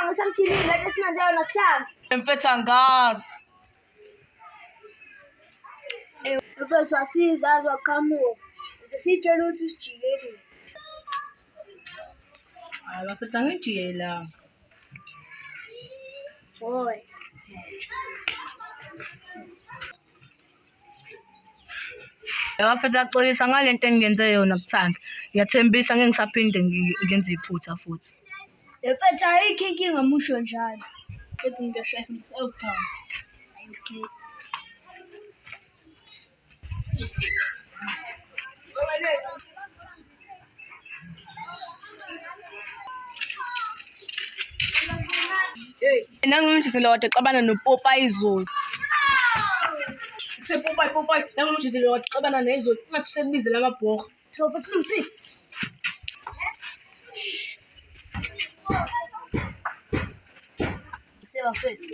ngisamthini ngathi sinanjalo nakuthanga. Mfethu angazi. Mfethu asiza azwaqhamuka. Sesitshela ukuthi sijikele. Hayi bafethu angijike la. Boy. Bafethu axolisa ngalento engiyenze yona kuthanda. Ngiyathembisa ngeke ngisaphinde ngenze iphutha futhi. Mfethu ayikho inkinga musho njalo. Mfethu ngiyashayisa ngisayokuthanda. Okay. Nangimjithile wade xabana noPopayi izolo. Popayi nangimjithile wade xabana nezolo. Ungathi sekubizela amabhorho. So mfethu please. Mfethu.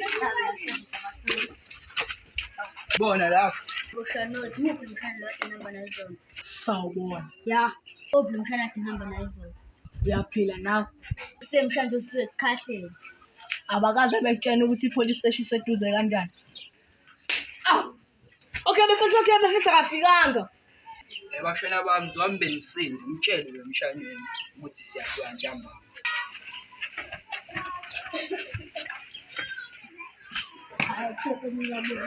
Bona lapho. Ushano simuphi umshana wakhe namba nayizolo. Sawubona. Ya. Obli umshana wakhe namba nayizolo. Uyaphila nawe. Semshana usithi khahlele. Abakaze bekutshena ukuthi ipolice station iseduze kanjani. Okay bafethu akafikanga. Bashana bami zihamba nisini umtshele lo mshaneni ukuthi siyakuya ntamba. Hayi chepe ngiyabona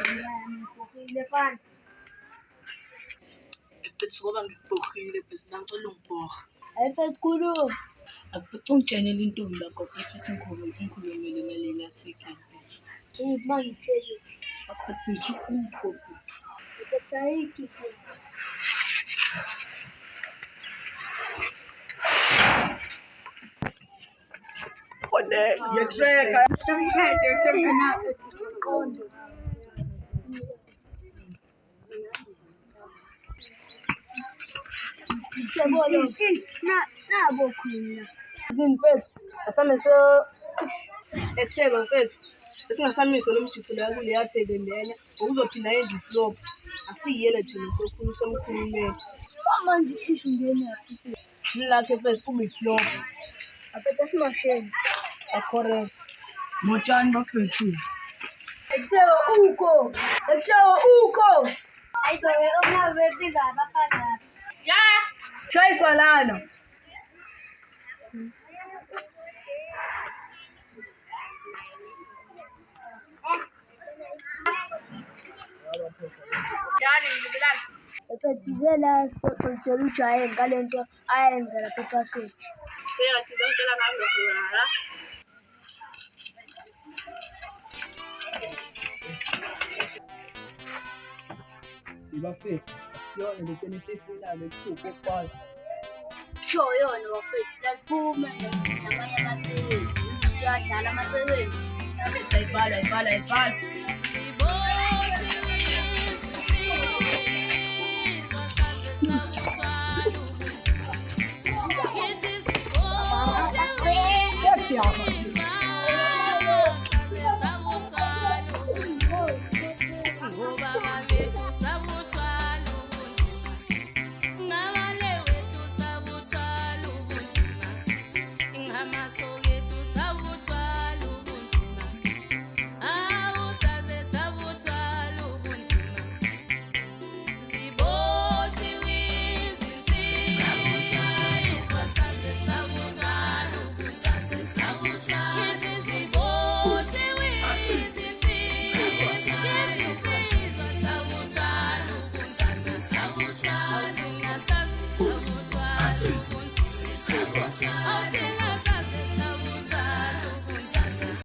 ngikhokhile fana. Mfethu ngoba ngikubhokhile bese ngicela ungibhorha. Hayi mfethu khulu. Akuphethe ungitshenele intombi yakho ukuthi ngikhulumele nalena athekile mfethu. Mangithele. Akuphethe nje umkhophi. Mfethu ayikho. Khona ngiyatreka. Siyabona. Nabo khona. Mfethu asameso ekseba mfethu. Esingasamise lo mjithile yakule yatheke lena ukuzophinda yenze iflop. Asiyele thina sokhulu somkhulumeli. Manje isho ngene yaphi. Mlakhe mfethu kuba iflop. Mfethu asimasheni. Correct. Motshani bafethu. Eksewa uko. Ayiko uma befika abafana. Ya! Shayisa lana. Mfethu zela sokuthela ujayele ngalento ayenza lapha ePassage. Bafethu yona le tene sefuna kusuku kwala. Sho yona bafethu lasiphume namanye amasekeli. Siyadlala amasekeli. Ayibhala. Yeah.